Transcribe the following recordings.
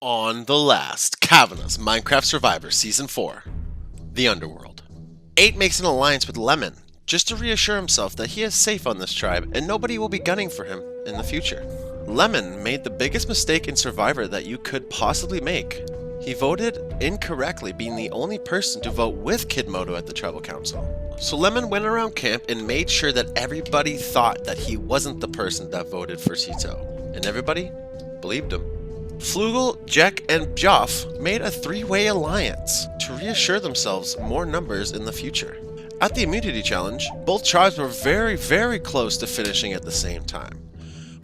On the last Kavanah's Minecraft Survivor Season 4, The Underworld. 8 makes an alliance with Lemon, just to reassure himself that he is safe on this tribe and nobody will be gunning for him in the future. Lemon made the biggest mistake in Survivor that you could possibly make. He voted incorrectly, being the only person to vote with Kid Moto at the tribal council. So Lemon went around camp and made sure that everybody thought that he wasn't the person that voted for Cito, and everybody believed him. Flugel, Jack, and Joff made a 3-way alliance to reassure themselves more numbers in the future. At the immunity challenge, both tribes were very close to finishing at the same time.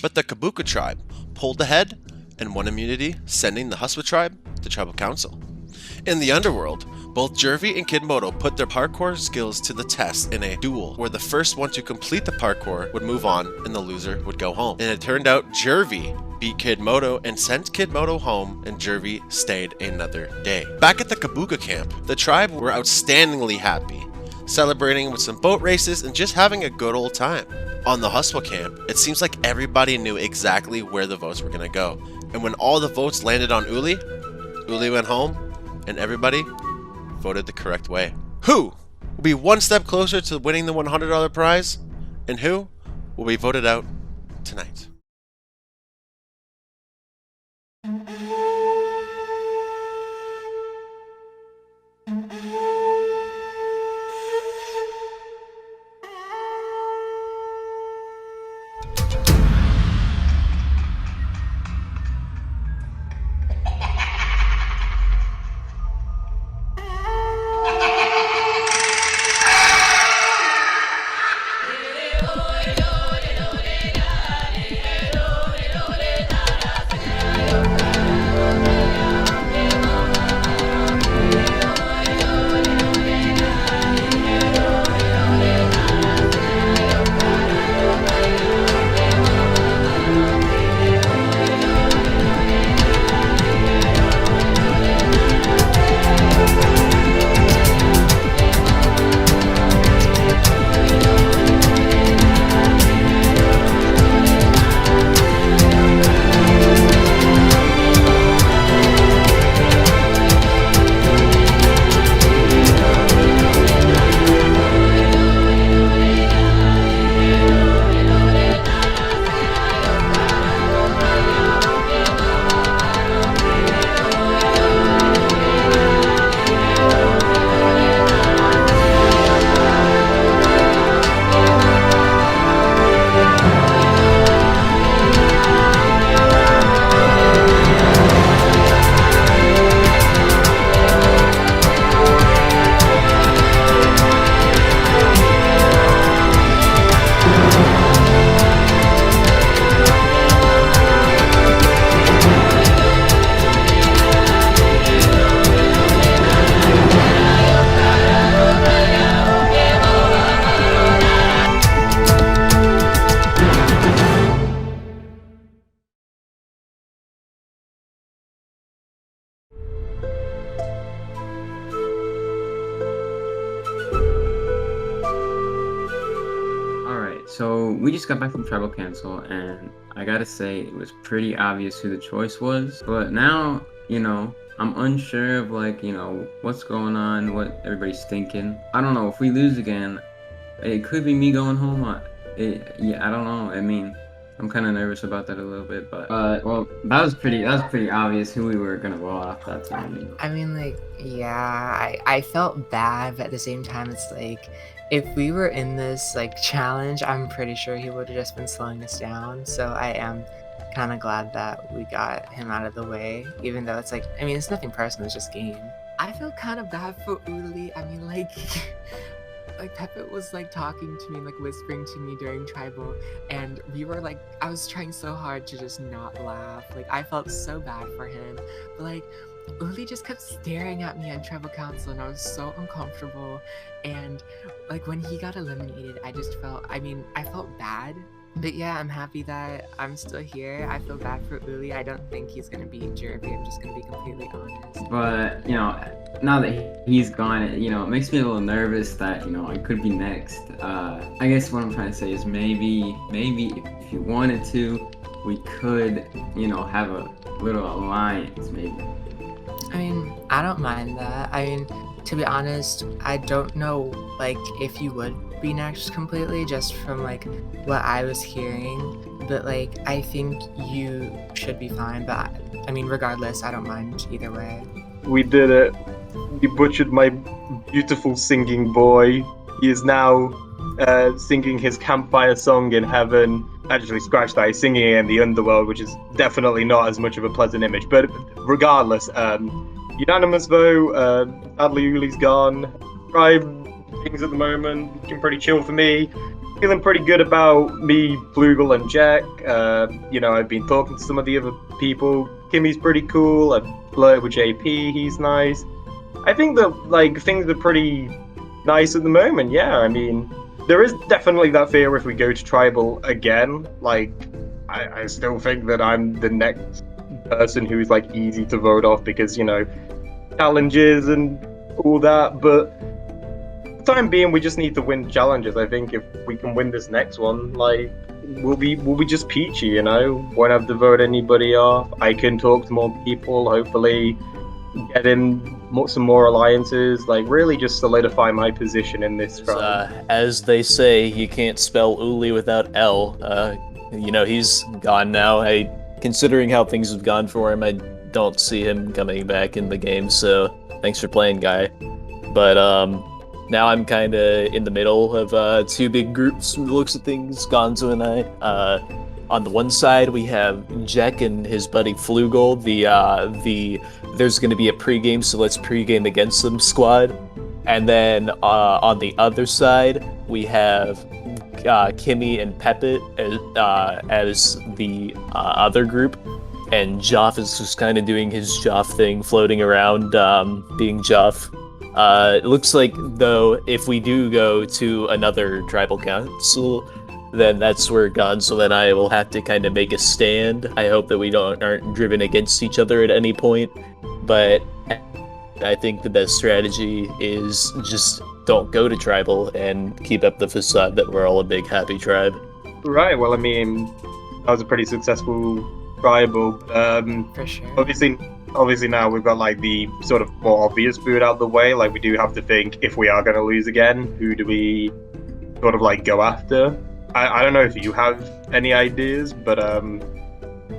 But the Kabooka Tribe pulled ahead and won immunity, sending the Huswa Tribe to tribal council. In the Underworld, both Jervy and Kid Moto put their parkour skills to the test in a duel where the first one to complete the parkour would move on and the loser would go home. And it turned out Jervy beat Kid Moto and sent Kid Moto home, and Jervy stayed another day. Back at the Kabooka camp, the tribe were outstandingly happy, celebrating with some boat races and just having a good old time. On the Huswa camp, it seems like everybody knew exactly where the votes were gonna go. And when all the votes landed on Uli went home, and everybody voted the correct way. Who will be one step closer to winning the $100 prize? And who will be voted out tonight? So we just got back from tribal council, and I gotta say it was pretty obvious who the choice was. But now, I'm unsure of what's going on, what everybody's thinking. I don't know, if we lose again, it could be me going home. I don't know. I mean, I'm kind of nervous about that a little bit, but well, that was pretty obvious who we were gonna roll off that time. I mean, yeah, I felt bad, but at the same time, it's like, if we were in this challenge, I'm pretty sure he would have just been slowing us down. So I am kind of glad that we got him out of the way, even though it's it's nothing personal, it's just game. I feel kind of bad for Uli. I mean, Pepe was talking to me, whispering to me during tribal, and we were I was trying so hard to just not laugh. I felt so bad for him, but Uli just kept staring at me on tribal council, and I was so uncomfortable. And when he got eliminated, I just felt, I felt bad, But yeah, I'm happy that I'm still here. I feel bad for Uli. I don't think he's gonna beat Jervy. I'm just gonna be completely honest. But, you know, now that he's gone, you know, it makes me a little nervous that, you know, I could be next. I guess what I'm trying to say is maybe if you wanted to, we could, have a little alliance maybe. I mean, I don't mind that. I mean, to be honest, I don't know, like, if you would be next completely, just from, like, what I was hearing. But, like, I think you should be fine. But, I mean, regardless, I don't mind either way. We did it. We butchered my beautiful singing boy. He is now singing his campfire song in heaven. Actually, scratch that, he's singing it in the Underworld, which is definitely not as much of a pleasant image. But regardless, unanimous vote. Sadly, Uli's gone. Tribe things at the moment looking pretty chill for me. Feeling pretty good about me, Flugel, and Jack. I've been talking to some of the other people. Kimmy's pretty cool. I've flirted with JP. He's nice. I think that things are pretty nice at the moment. Yeah, I mean, there is definitely that fear if we go to tribal again. I still think that I'm the next person who's easy to vote off because challenges and all that. But for the time being, we just need to win challenges. I think if we can win this next one, we'll be just peachy. Won't have to vote anybody off. I can talk to more people. Hopefully, get in some more alliances, really just solidify my position in this tribe. As they say, you can't spell Uli without L. He's gone now. Considering how things have gone for him, I don't see him coming back in the game, so thanks for playing, guy. But now I'm kind of in the middle of two big groups from the looks of things, Gonzo and I. On the one side, we have Jack and his buddy Flugel, there's going to be a pregame, so let's pregame against them squad. And then on the other side, we have Kimmy and Pepit as the other group. And Joff is just kind of doing his Joff thing, floating around, being Joff. It looks like, though, if we do go to another tribal council, then that's where Gonzo and I will have to kind of make a stand. I hope that we aren't driven against each other at any point, but I think the best strategy is just don't go to tribal and keep up the facade that we're all a big happy tribe. Right, well, I mean, that was a pretty successful tribal. For sure. Obviously now we've got the sort of more obvious food out the way. We do have to think, if we are going to lose again, who do we sort of go after? I don't know if you have any ideas, but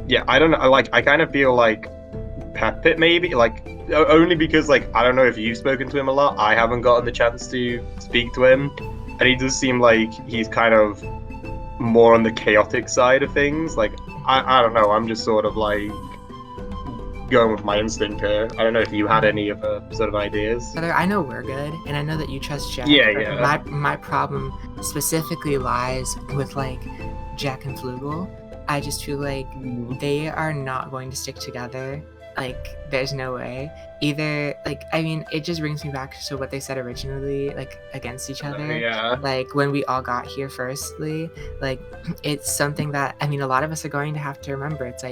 yeah, I don't know. I kind of feel Pepit maybe, only because I don't know if you've spoken to him a lot. I haven't gotten the chance to speak to him, and he does seem like he's kind of more on the chaotic side of things. I don't know. I'm just sort of going with my instinct here. I don't know if you had any other sort of ideas. I know we're good, and I know that you trust Jack. Yeah. My problem specifically lies with Jack and Flugel. I just feel like they are not going to stick together. There's no way. Either I mean, it just brings me back to what they said originally, against each other. Yeah. When we all got here firstly, it's something that, I mean, a lot of us are going to have to remember. It's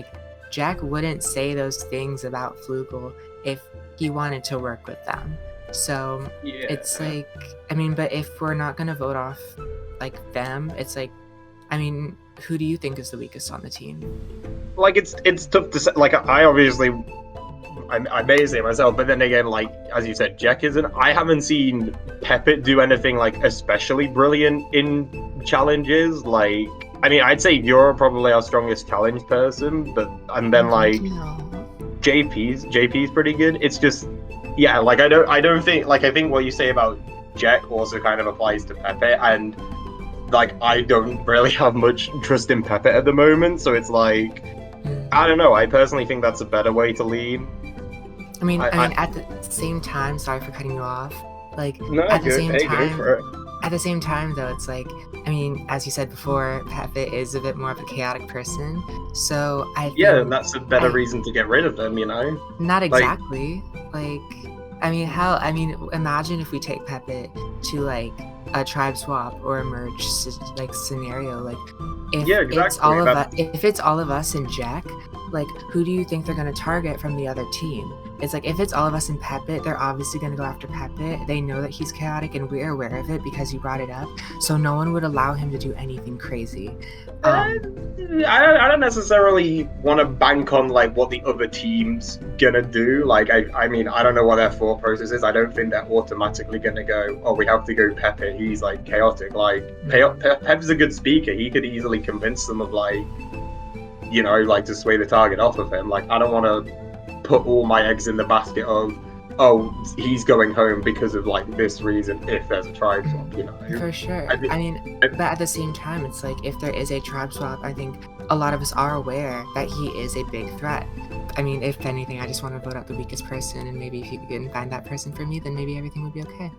Jack wouldn't say those things about Flugel if he wanted to work with them. So Yeah. it's I mean, but if we're not gonna vote off them, it's I mean, who do you think is the weakest on the team? It's tough to say. I may say myself, but then again, as you said, Jack isn't. I haven't seen Pepit do anything especially brilliant in challenges. I mean, I'd say you're probably our strongest challenge person, and then JP's pretty good. It's just, yeah, I don't think, I think what you say about Jack also kind of applies to Pepit, and I don't really have much trust in Pepit at the moment, so it's I don't know. I personally think that's a better way to lead. I mean, at the same time, sorry for cutting you off. No, at the good. same Hey, time, go for it. at the same time, though, it's I mean, as you said before, Pepit is a bit more of a chaotic person. So I think, Yeah, that's a better reason to get rid of them, not exactly. I mean, hell, I mean, imagine if we take Pepit to a tribe swap or a merge scenario. If Yeah, it's all exactly. of us, if it's all of us and Jack, like, who do you think they're going to target from the other team? It's like, if it's all of us and Pepe, they're obviously going to go after Pepe. They know that he's chaotic, and we're aware of it because you brought it up. So no one would allow him to do anything crazy. I don't necessarily want to bank on like what the other team's gonna do. Like, I mean, I don't know what their thought process is. I don't think they're automatically gonna go, oh, we have to go Pepe. He's like chaotic. Like, Pep's a good speaker. He could easily convince them of like, you know, like to sway the target off of him. Like, I don't want to put all my eggs in the basket of, oh, he's going home because of like this reason if there's a tribe swap, you know. For sure. I mean, but at the same time, it's like, if there is a tribe swap, I think a lot of us are aware that he is a big threat. I mean, if anything, I just want to vote out the weakest person, and maybe if you can find that person for me, then maybe everything would be okay.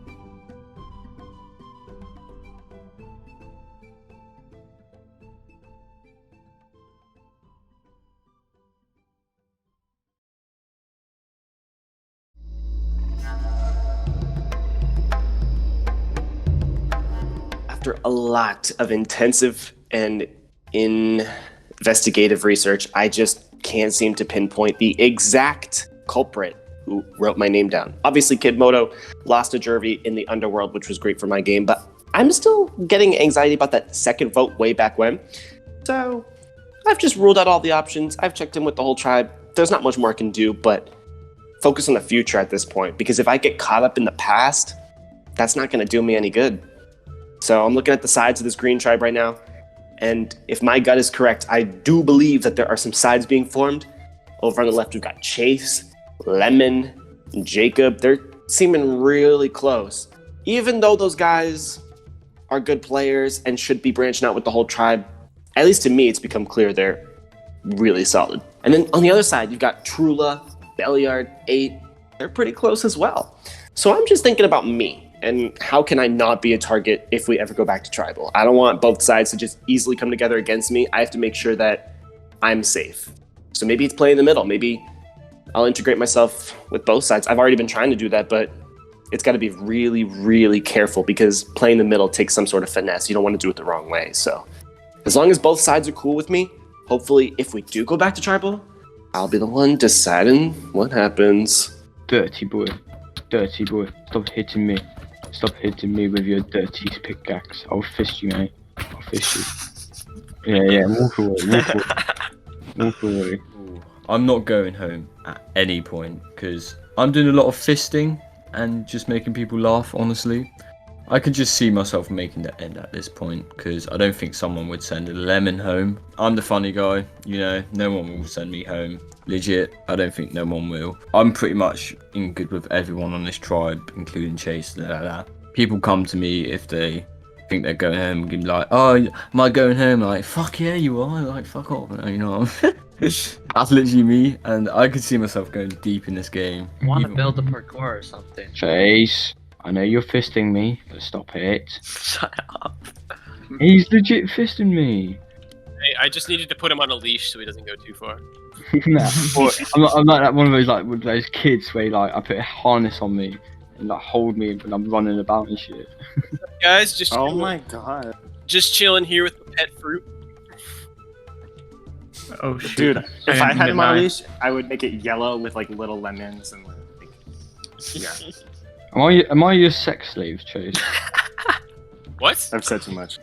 After a lot of intensive and investigative research, I just can't seem to pinpoint the exact culprit who wrote my name down. Obviously, Kid Moto lost to Jervy in the Underworld, which was great for my game, but I'm still getting anxiety about that second vote way back when. So I've just ruled out all the options. I've checked in with the whole tribe. There's not much more I can do, but focus on the future at this point, because if I get caught up in the past, that's not going to do me any good. So I'm looking at the sides of this green tribe right now, and if my gut is correct, I do believe that there are some sides being formed. Over on the left, we've got Chase, Lemon, and Jacob. They're seeming really close. Even though those guys are good players and should be branching out with the whole tribe, at least to me, it's become clear they're really solid. And then on the other side, you've got Trula, Belliard, 8. They're pretty close as well. So I'm just thinking about me. And how can I not be a target if we ever go back to tribal? I don't want both sides to just easily come together against me. I have to make sure that I'm safe. So maybe it's play in the middle. Maybe I'll integrate myself with both sides. I've already been trying to do that, but it's got to be really, really careful, because playing in the middle takes some sort of finesse. You don't want to do it the wrong way. So as long as both sides are cool with me, hopefully if we do go back to tribal, I'll be the one deciding what happens. Dirty boy. Dirty boy. Stop hitting me. Stop hitting me with your dirty pickaxe. I'll fist you, mate. I'll fist you. Yeah, walk away. Walk away. Ooh, I'm not going home at any point, because I'm doing a lot of fisting and just making people laugh, honestly. I could just see myself making the end at this point, because I don't think someone would send a Lemon home. I'm the funny guy, you know, no one will send me home. Legit, I don't think no one will. I'm pretty much in good with everyone on this tribe, including Chase. People come to me if they think they're going home and be like, oh, am I going home? I'm like, fuck yeah, you are. Like, fuck off, you know. That's literally me, and I could see myself going deep in this game. Want to build a parkour or something? Chase, I know you're fisting me, but stop it. Shut up. He's legit fisting me. Hey, I just needed to put him on a leash so he doesn't go too far. Nah, I'm like that one of those with those kids where like I put a harness on me and like hold me when I'm running about and shit. Guys, just Oh my god. just chilling here with the pet fruit. Oh shit. Dude, if I had him on a Nice. leash, I would make it yellow with like little lemons and like, yeah. Am I your sex slave, Chase? What? I've said too much.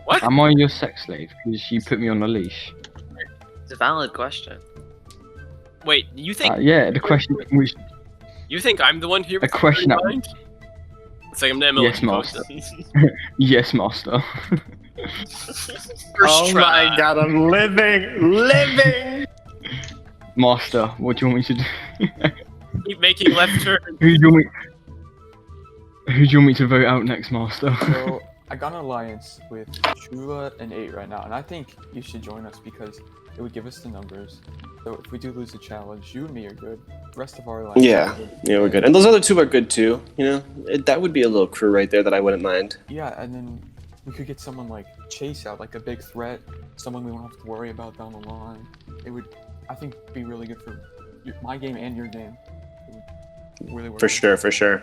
What? Am I your sex slave? Because you put me on a leash. It's a valid question. Wait, you think Yeah, the question which you think I'm the one here a with the question dirty that mind? It's like I'm the Yes, master. Yes, master. First try. god, I'm living! Master, what do you want me to do? Keep making left turns. Who do you want me to vote out next, Master? So I got an alliance with Chula and 8 right now, and I think you should join us because it would give us the numbers. So if we do lose the challenge, you and me are good. The rest of our alliance Yeah, are good. yeah, we're good. And those other two are good too. You know, that would be a little crew right there that I wouldn't mind. Yeah, and then we could get someone like Chase out, like a big threat, someone we won't have to worry about down the line. It would, I think, be really good for my game and your game. It would really work. For sure.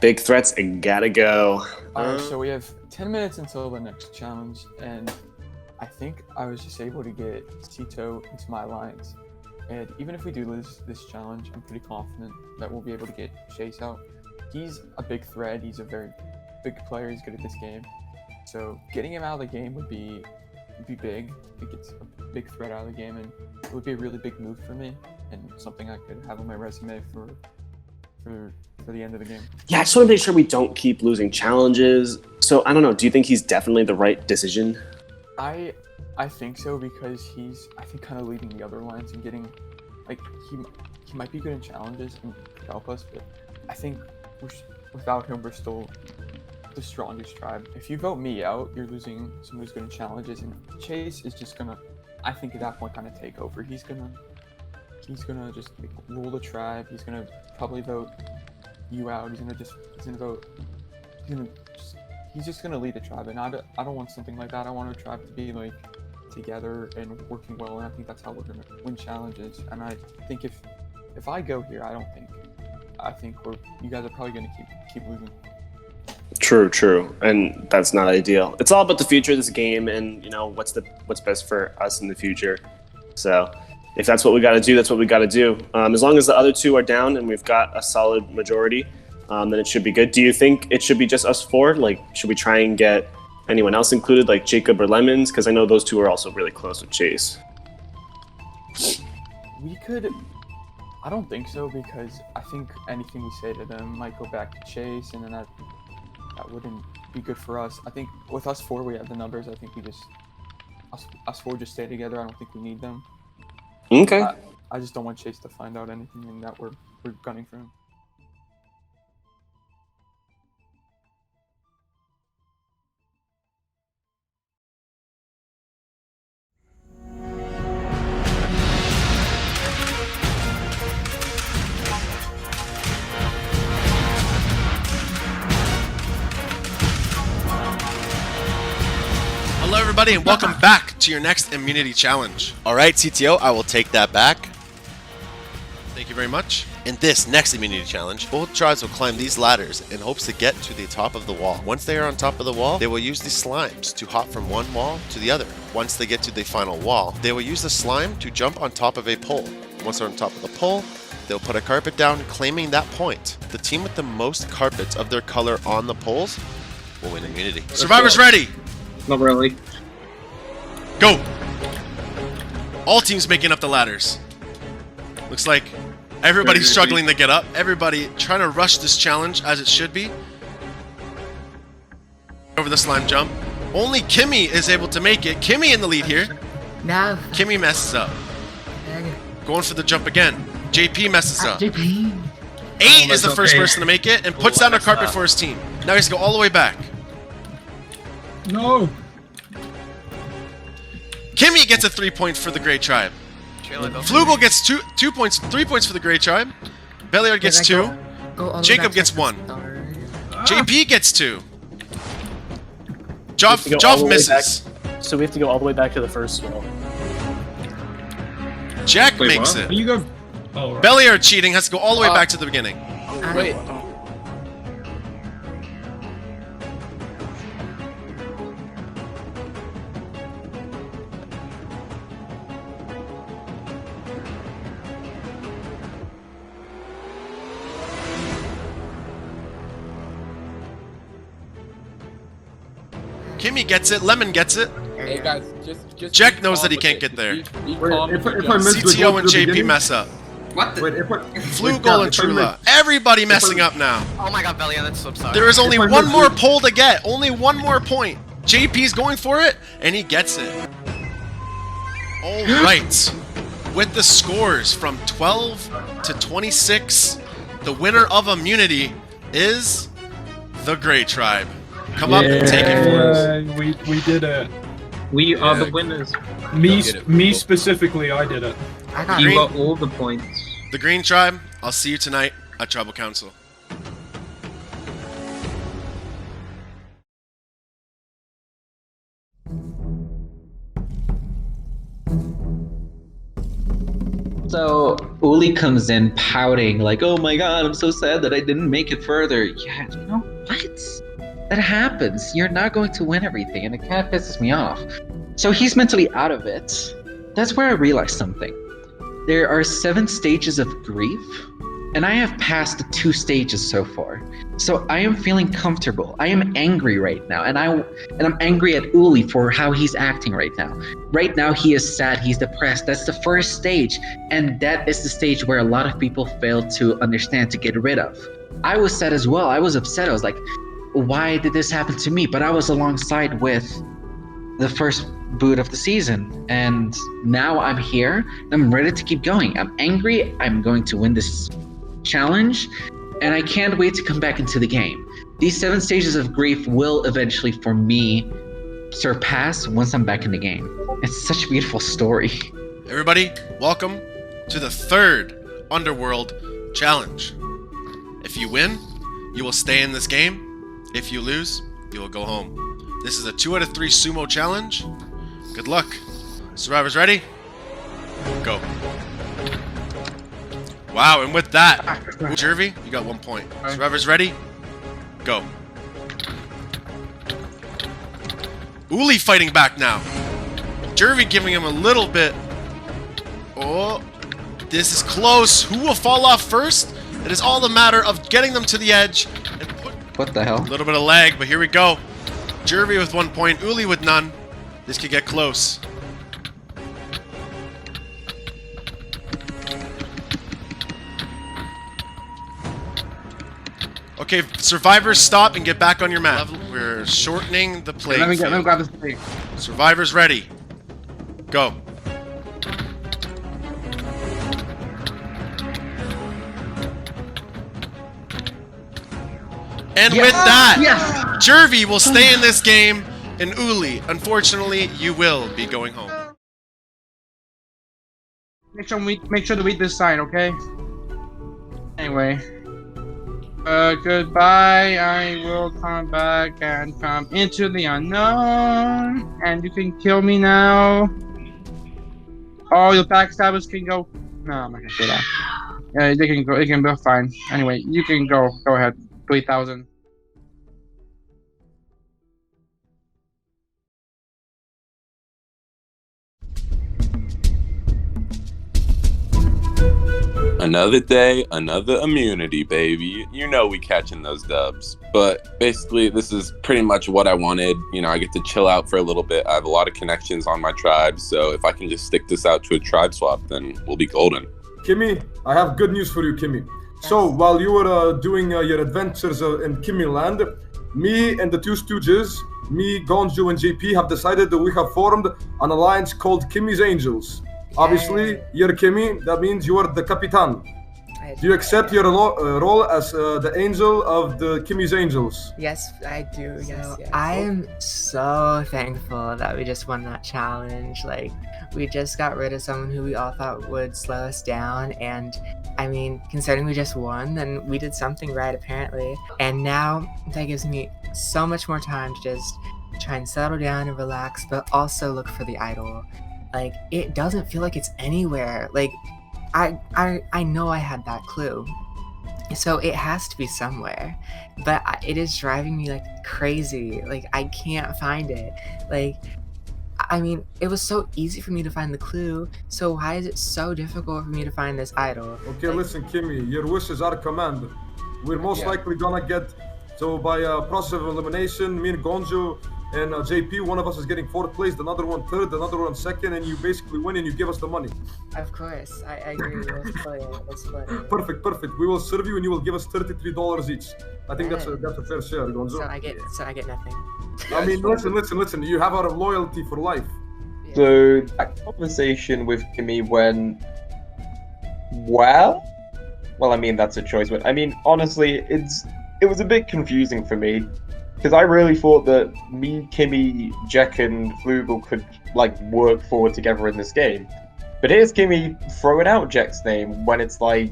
Big threats, I gotta go. Alright, so we have 10 minutes until the next challenge, and I think I was just able to get Sito into my alliance. And even if we do lose this challenge, I'm pretty confident that we'll be able to get Chase out. He's a big threat. He's a very big player. He's good at this game. So getting him out of the game would be big. I think it's a big threat out of the game, and it would be a really big move for me and something I could have on my resume for the end of the game. Yeah, I just want to make sure we don't keep losing challenges. So I don't know. Do you think he's definitely the right decision? I think so, because he's, I think, kind of leading the other lines and getting, like, he might be good in challenges and could help us, but I think without him, we're still the strongest tribe. If you vote me out, you're losing someone who's good in challenges, and Chase is just gonna, I think at that point, kind of take over. He's gonna just like, rule the tribe. He's gonna probably vote you out. He's just gonna lead the tribe, and I don't want something like that. I want our tribe to be like together and working well, and I think that's how we're gonna win challenges. And I think if I go here, I think you guys are probably gonna keep losing. True, and that's not ideal. It's all about the future of this game, and you know what's best for us in the future. So if that's what we got to do, that's what we got to do. As long as the other two are down and we've got a solid majority, then it should be good. Do you think it should be just us four? Like, should we try and get anyone else included, like Jacob or Lemons? Because I know those two are also really close with Chase. We could. I don't think so, because I think anything we say to them might go back to Chase, and then that wouldn't be good for us. I think with us four, we have the numbers. I think us four just stay together. I don't think we need them. Okay. I just don't want Chase to find out anything, and that we're gunning for him. Hello everybody and welcome back to your next immunity challenge. Alright CTO, I will take that back. Thank you very much. In this next immunity challenge, both tribes will climb these ladders in hopes to get to the top of the wall. Once they are on top of the wall, they will use the slimes to hop from one wall to the other. Once they get to the final wall, they will use the slime to jump on top of a pole. Once they're on top of the pole, they'll put a carpet down claiming that point. The team with the most carpets of their color on the poles will win immunity. Survivors ready! Not really. Go! All teams making up the ladders. Looks like everybody's struggling to get up. Everybody trying to rush this challenge as it should be. Over the slime jump. Only Kimmy is able to make it. Kimmy in the lead here. No. Kimmy messes up. Going for the jump again. JP messes up. JP. 8 is the first person to make it and puts down a carpet for his team. Now he has to go all the way back. No. Kimmy gets a 3 point for the Grey Tribe. Flugel gets 2 points, 3 points for the Grey Tribe. Belliard gets 2. Jacob gets 1. JP gets 2. Joff misses. So we have to go all the way back to the first wall. Jack makes it. You go. Oh, right. Belliard cheating has to go all the way back to the beginning. Wait. Kimmy gets it. Lemon gets it. Hey guys, just. Jack knows that he can't get there. CTO CTO and JP mess up. What? Flugel and Trula. Everybody messing up now. Oh my god, Bellion, that's so sorry. There is only one more pole to get. Only one more point. JP's going for it, and he gets it. All right. With the scores from 12 to 26, the winner of immunity is the Grey Tribe. Come up and take it for us. We did it. We are the winners. Me specifically, I did it. You got all the points. The Green Tribe, I'll see you tonight at Tribal Council. So Uli comes in pouting like, "Oh my god, I'm so sad that I didn't make it further." Yeah, you know what? That happens. You're not going to win everything, and it kind of pisses me off. So he's mentally out of it. That's where I realized something. There are 7 stages of grief, and I have passed the 2 stages so far. So I am feeling comfortable. I am angry right now, and I'm angry at Uli for how he's acting right now. Right now he is sad, he's depressed. That's the first stage, and that is the stage where a lot of people fail to understand, to get rid of. I was sad as well. I was upset. I was like, why did this happen to me? But I was alongside with the first boot of the season, and now I'm here. I'm ready to keep going. I'm angry. I'm going to win this challenge, and I can't wait to come back into the game. These 7 stages of grief will eventually, for me, surpass once I'm back in the game. It's such a beautiful story. Everybody, welcome to the 3rd Underworld challenge. If you win, you will stay in this game. If you lose, you will go home. This is a 2 out of 3 sumo challenge. Good luck. Survivors ready? Go. Wow, and with that, Jervy, you got 1 point. Survivors ready? Go. Uli fighting back now. Jervy giving him a little bit. Oh, this is close. Who will fall off first? It is all a matter of getting them to the edge and put. What the hell? A little bit of lag, but here we go. Jervy with 1 point, Uli with none. This could get close. Okay, survivors, stop and get back on your map. We're shortening the play. Let me grab this plate. Survivors ready. Go. And with that, Jervy will stay in this game, and Uli, unfortunately, you will be going home. Make sure to read this sign, okay? Anyway. Goodbye. I will come back and come into the unknown. And you can kill me now. Oh, the backstabbers can go. No, I'm not gonna say that. Yeah, they can go. They can be fine. Anyway, you can go. Go ahead. 3,000. Another day, another immunity, baby. You know we catching those dubs. But basically, this is pretty much what I wanted. You know, I get to chill out for a little bit. I have a lot of connections on my tribe, so if I can just stick this out to a tribe swap, then we'll be golden. Kimmy, I have good news for you, Kimmy. So, while you were doing your adventures in Kimmy Land, me and the 2 Stooges, me, Gonju, and JP have decided that we have formed an alliance called Kimmy's Angels. Obviously, you're Kimmy, that means you are the Capitan. Do you accept your role as the angel of the Kimmy's Angels? Yes, I do. Yes. I am so thankful that we just won that challenge. Like, we just got rid of someone who we all thought would slow us down, and I mean, considering we just won, then we did something right apparently. And now that gives me so much more time to just try and settle down and relax, but also look for the idol. Like, it doesn't feel like it's anywhere. Like, I know I had that clue, so it has to be somewhere, but it is driving me like crazy. Like, I can't find it. Like, I mean, it was so easy for me to find the clue, so why is it so difficult for me to find this idol? Okay, listen, Kimmy, your wishes are command. We're most likely gonna get, so by process of elimination, me and Gonjo and JP, one of us is getting 4th place, another one 3rd, another one 2nd, and you basically win and you give us the money. Of course, I agree. We'll split it. We'll split it. Perfect. We will serve you and you will give us $33 each. I think that's a fair share, Gonzo. So I get nothing. I mean, listen. You have our loyalty for life. So that conversation with Kimmy went well. I mean, that's a choice, but I mean, honestly, it was a bit confusing for me. Because I really thought that me, Kimmy, Jack, and Flugel could, like, work forward together in this game. But here's Kimmy throwing out Jack's name when it's like,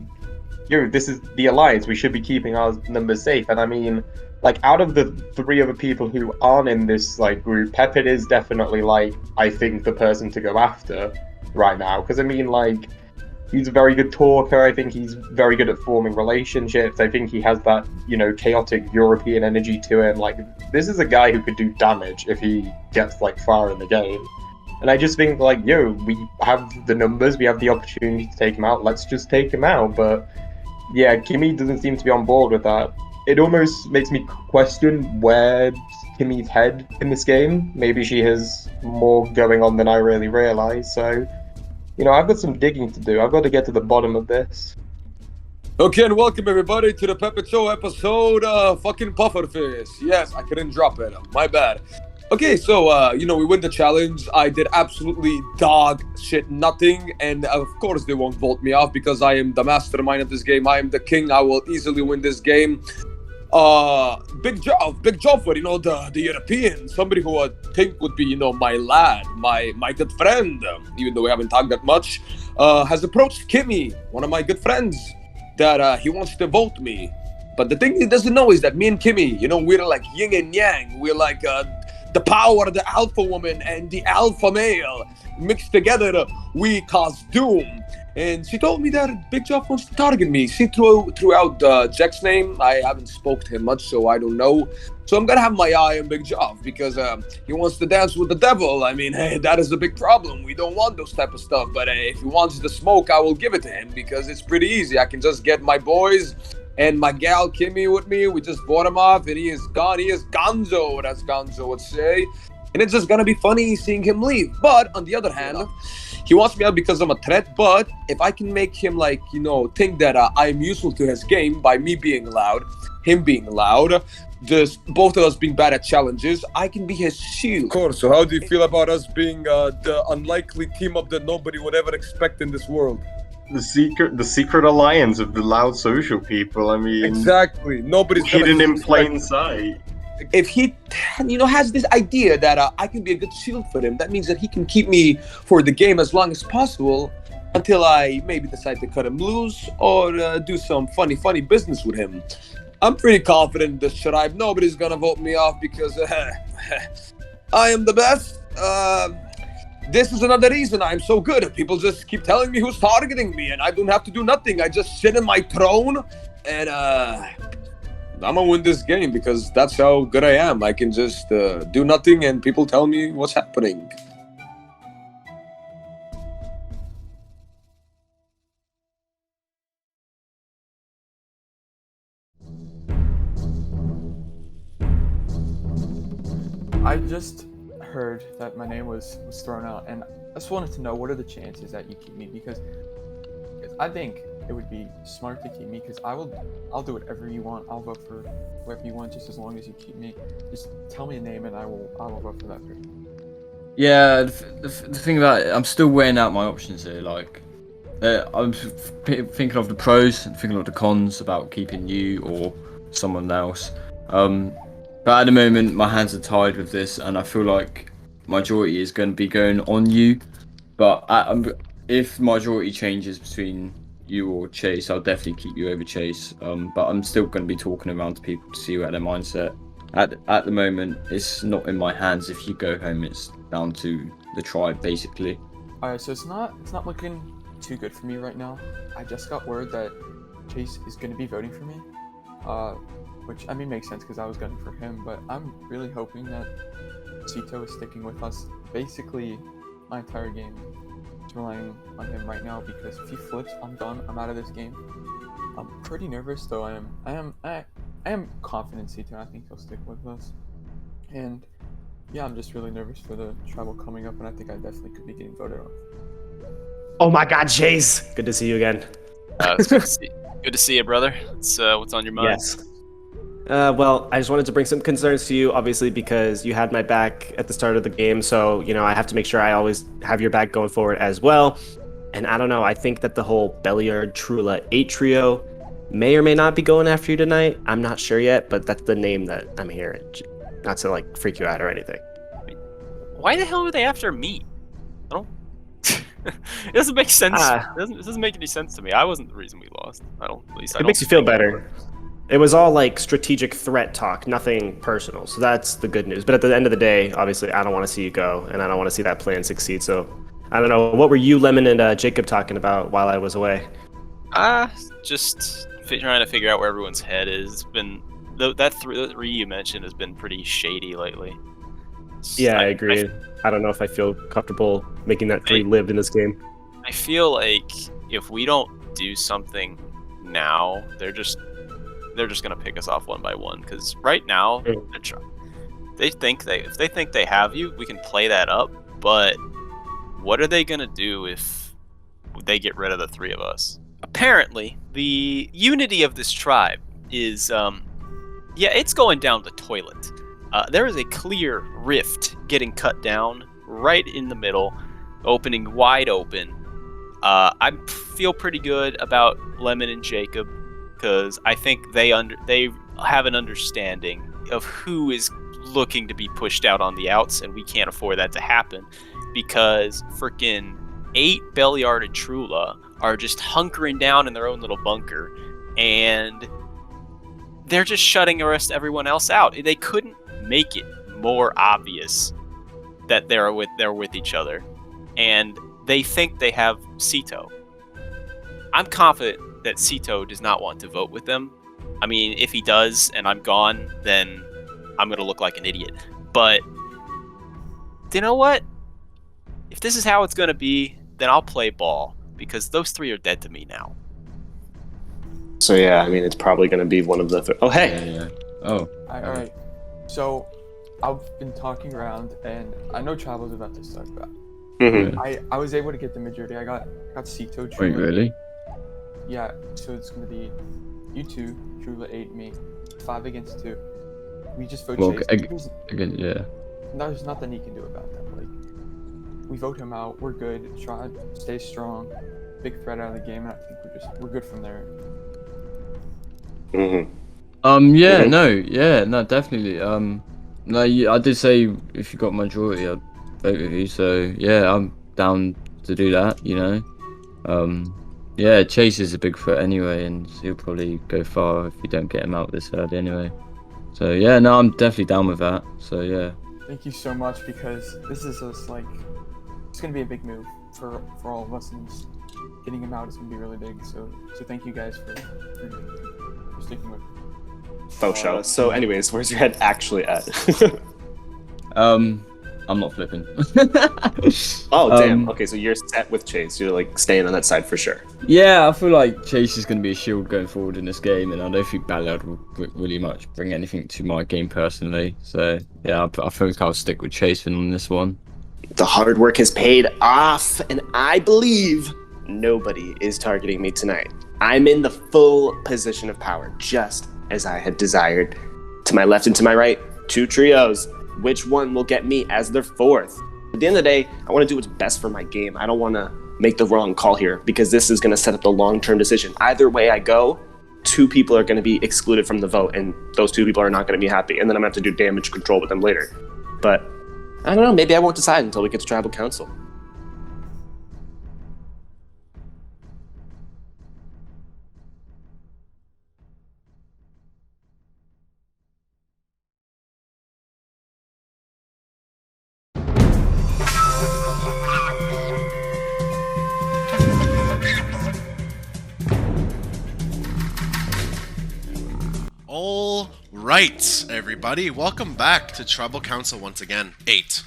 yo, this is the Alliance, we should be keeping our numbers safe. And I mean, like, out of the 3 other people who aren't in this, like, group, Pepit is definitely, like, I think the person to go after right now. Because, I mean, like, he's a very good talker. I think he's very good at forming relationships. I think he has that, you know, chaotic European energy to him. Like, this is a guy who could do damage if he gets, like, far in the game. And I just think, like, yo, we have the numbers, we have the opportunity to take him out, let's just take him out. But yeah, Kimmy doesn't seem to be on board with that. It almost makes me question where's Kimmy's head in this game. Maybe she has more going on than I really realize. So, you know, I've got some digging to do. I've got to get to the bottom of this. Okay, and welcome everybody to the Pepper Show episode, fucking Pufferface. Yes, I couldn't drop it. My bad. Okay, so, you know, we win the challenge. I did absolutely dog shit nothing. And of course they won't vote me off because I am the mastermind of this game. I am the king. I will easily win this game. Big job for, you know, the European. Somebody who I think would be, you know, my lad, my good friend, even though we haven't talked that much, has approached Kimmy, one of my good friends, that he wants to vote me. But the thing he doesn't know is that me and Kimmy, you know, we're like yin and yang. We're like the power, the alpha woman and the alpha male mixed together. We cause doom. And she told me that Big Job wants to target me. She threw out Jack's name. I haven't spoke to him much, so I don't know. So I'm gonna have my eye on Big Job because he wants to dance with the devil. I mean, hey, that is a big problem. We don't want those type of stuff. But if he wants the smoke, I will give it to him because it's pretty easy. I can just get my boys and my gal Kimmy with me. We just bought him off, and he is gone. He is gonzo, as Gonzo would say. And it's just gonna be funny seeing him leave. But on the other hand, he wants me out because I'm a threat. But if I can make him, like, you know, think that I'm useful to his game by me being loud, him being loud, just both of us being bad at challenges, I can be his shield. Of course. So how do you feel about us being the unlikely team up that nobody would ever expect in this world? The secret alliance of the loud social people. I mean, exactly. Nobody's hidden in plain sight. If he, you know, has this idea that I can be a good shield for him, that means that he can keep me for the game as long as possible until I maybe decide to cut him loose or do some funny business with him. I'm pretty confident in this tribe. Nobody's gonna vote me off because I am the best. This is another reason I'm so good. People just keep telling me who's targeting me, and I don't have to do nothing. I just sit in my throne, and I'm gonna win this game because that's how good I am. I can just do nothing, and people tell me what's happening. I just heard that my name was thrown out, and I just wanted to know what are the chances that you keep me, because I think it would be smart to keep me, because I'll do whatever you want. I'll vote for whoever you want, just as long as you keep me. Just tell me a name and I will vote for that person. Yeah, the thing about it, I'm still weighing out my options here. Like, I'm thinking of the pros and thinking of the cons about keeping you or someone else. But at the moment, my hands are tied with this, and I feel like majority is going to be going on you. But if majority changes between you or Chase, I'll definitely keep you over Chase. But I'm still going to be talking around to people to see what their mindset. At the moment, it's not in my hands. If you go home, it's down to the tribe, basically. Alright, so it's not looking too good for me right now. I just got word that Chase is going to be voting for me. Which, I mean, makes sense because I was gunning for him, but I'm really hoping that Cito is sticking with us. Basically, my entire game is relying on him right now, because if he flips, I'm done. I'm out of this game. I'm pretty nervous, though. I am confident Cito, and I think he'll stick with us. And yeah, I'm just really nervous for the tribal coming up, and I think I definitely could be getting voted off. Oh my God, Chase! Good to see you again. It's good to see you, brother. What's on your mind? Yes. Well, I just wanted to bring some concerns to you, obviously, because you had my back at the start of the game. So, you know, I have to make sure I always have your back going forward as well. And I don't know, I think that the whole Belliard Trula 8 trio may or may not be going after you tonight. I'm not sure yet, but that's the name that I'm hearing. Not to, like, freak you out or anything. Why the hell were they after me? I don't... It doesn't make sense. It doesn't make any sense to me. I wasn't the reason we lost. It makes you feel better. It was all like strategic threat talk, nothing personal. So that's the good news. But at the end of the day, obviously, I don't want to see you go, and I don't want to see that plan succeed. So I don't know. What were you, Lemon, and Jacob talking about while I was away? Just trying to figure out where everyone's head is. That three you mentioned has been pretty shady lately. Yeah, I agree. I don't know if I feel comfortable making that 3 live in this game. I feel like if we don't do something now, they're just gonna pick us off one by one. Because right now, if they think they have you, we can play that up. But what are they gonna do if they get rid of the 3 of us? Apparently, the unity of this tribe is, it's going down the toilet. There is a clear rift getting cut down right in the middle, opening wide open. I feel pretty good about Lemon and Jacob because I think they have an understanding of who is looking to be pushed out on the outs, and we can't afford that to happen because frickin' 8 Beliard and Trula are just hunkering down in their own little bunker, and they're just shutting everyone else out. They couldn't make it more obvious that they're with each other, and they think they have Sito. I'm confident that Sito does not want to vote with them. I mean, if he does and I'm gone, then I'm gonna look like an idiot. But you know what? If this is how it's gonna be, then I'll play ball because those 3 are dead to me now. So yeah, I mean, it's probably gonna be one of the. Oh hey. Yeah. Oh. All right. So I've been talking around, and I know Travel's about to start back. Mm-hmm. I was able to get the majority. I got Sito. Trula. Wait, really? Yeah. So it's gonna be you 2, Trula 8, me, 5 against 2. We just vote Chase. Again, yeah. There's nothing he can do about that. Like, we vote him out. We're good. Tribe stays strong. Big threat out of the game, and I think we're good from there. Mm-hmm. No, definitely. No, I did say if you got majority, I'd vote with you. So yeah, I'm down to do that. You know, yeah, Chase is a big threat anyway, and he'll probably go far if you don't get him out this early anyway. So yeah, no, I'm definitely down with that. So yeah. Thank you so much because this is just like it's gonna be a big move for all of us, and just getting him out is gonna be really big. So thank you guys for sticking with me. Faux show. So anyways, where's your head actually at? I'm not flipping. Oh damn. Okay, so you're set with Chase. You're like staying on that side for sure. Yeah, I feel like Chase is going to be a shield going forward in this game, and I don't think Ballard will really much bring anything to my game personally. So yeah, I think I'll stick with Chase on this one. The hard work has paid off, and I believe nobody is targeting me tonight. I'm in the full position of power, just as I had desired. To my left and to my right, 2 trios. Which one will get me as their 4th? At the end of the day, I want to do what's best for my game. I don't want to make the wrong call here because this is going to set up the long-term decision. Either way I go, 2 people are going to be excluded from the vote, and those 2 people are not going to be happy. And then I'm going to have to do damage control with them later. But I don't know, maybe I won't decide until we get to Tribal Council. All right, everybody, welcome back to Tribal Council once again. 8.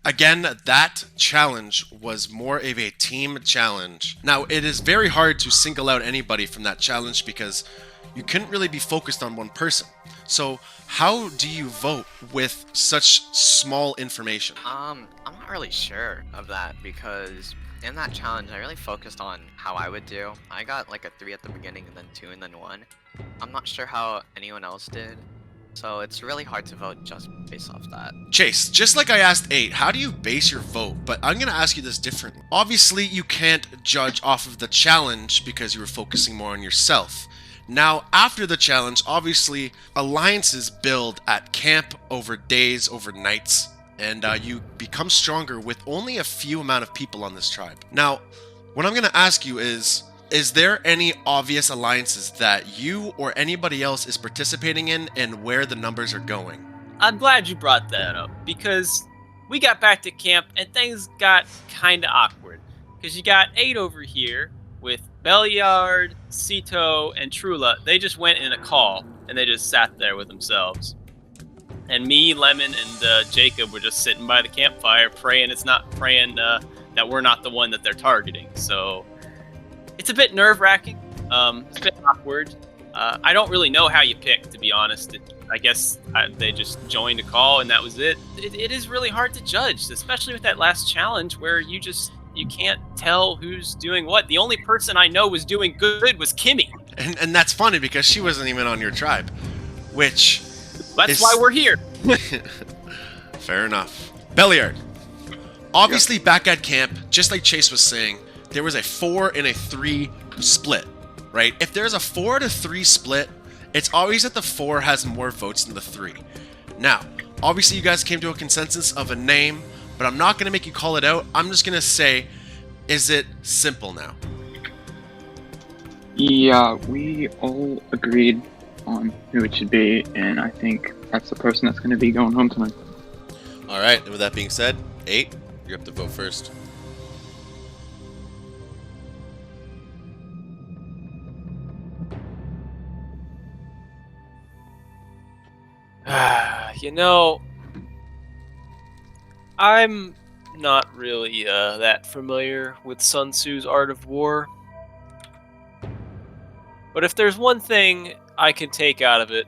Again, that challenge was more of a team challenge. Now, it is very hard to single out anybody from that challenge because you couldn't really be focused on one person. So, how do you vote with such small information? I'm not really sure of that because in that challenge, I really focused on how I would do. I got like a 3 at the beginning and then 2 and then 1. I'm not sure how anyone else did, so it's really hard to vote just based off that. Chase, just like I asked 8, how do you base your vote? But I'm going to ask you this differently. Obviously, you can't judge off of the challenge because you were focusing more on yourself. Now, after the challenge, obviously, alliances build at camp over days, over nights, and you become stronger with only a few amount of people on this tribe. Now, what I'm going to ask you is there any obvious alliances that you or anybody else is participating in and where the numbers are going? I'm glad you brought that up because we got back to camp and things got kind of awkward because you got 8 over here with Beliard, Sito, and Trula. They just went in a call and they just sat there with themselves. And me, Lemon, and Jacob were just sitting by the campfire praying that we're not the one that they're targeting. So it's a bit nerve-wracking. It's a bit awkward. I don't really know how you pick, to be honest. I guess they just joined a call and that was it. It is really hard to judge, especially with that last challenge where you can't tell who's doing what. The only person I know was doing good was Kimmy. And that's funny because she wasn't even on your tribe, which... That's why we're here. Fair enough. Belliard. Obviously, back at camp, just like Chase was saying, there was a 4 and a 3 split, right? If there's a 4 to 3 split, it's always that the 4 has more votes than the 3. Now, obviously, you guys came to a consensus of a name, but I'm not going to make you call it out. I'm just going to say, is it simple now? Yeah, we all agreed on who it should be, and I think that's the person that's going to be going home tonight. Alright, and with that being said, 8, you're up to vote first. You know, I'm not really that familiar with Sun Tzu's Art of War. But if there's one thing I can take out of it,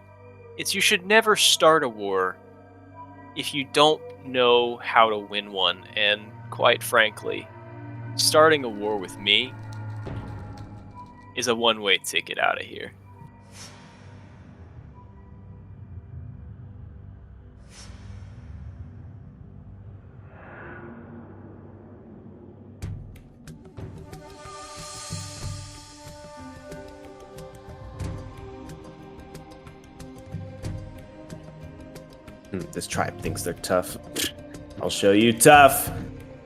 it's you should never start a war if you don't know how to win one. And quite frankly, starting a war with me is a one-way ticket out of here. This tribe thinks they're tough. I'll show you tough.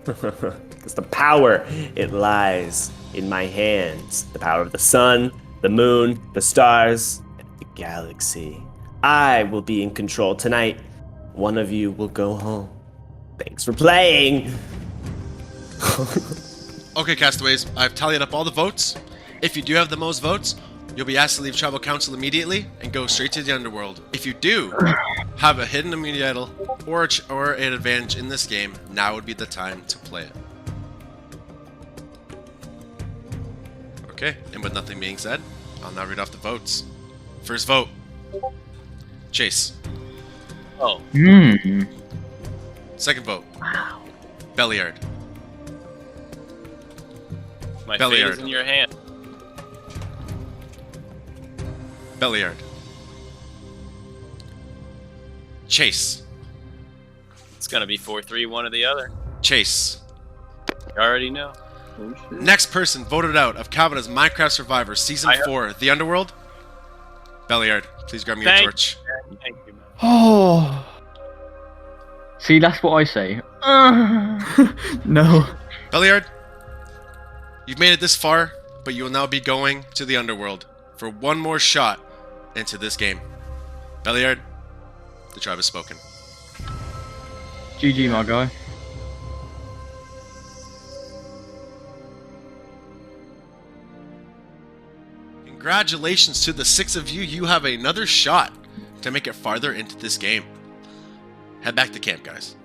Because the power, it lies in my hands. The power of the sun, the moon, the stars, and the galaxy. I will be in control tonight. One of you will go home. Thanks for playing. Okay, castaways, I've tallied up all the votes. If you do have the most votes, you'll be asked to leave Tribal Council immediately and go straight to the Underworld. If you do have a hidden immunity idol or an advantage in this game, now would be the time to play it. Okay, and with nothing being said, I'll now read off the votes. First vote, Chase. Oh. Second vote, wow. Belliard. My fate is in your hand. Belliard. Chase. It's gonna be 4-3, one or the other. Chase. You already know. Next person voted out of Kavanah's Minecraft Survivor Season 4, The Underworld. Belliard, please grab me your torch. Thank you, man. Oh. See, that's what I say. No. Belliard, you've made it this far, but you will now be going to the Underworld for one more shot into this game. Belliard, the tribe has spoken. GG, my guy. Congratulations to the 6 of you. You have another shot to make it farther into this game. Head back to camp, guys.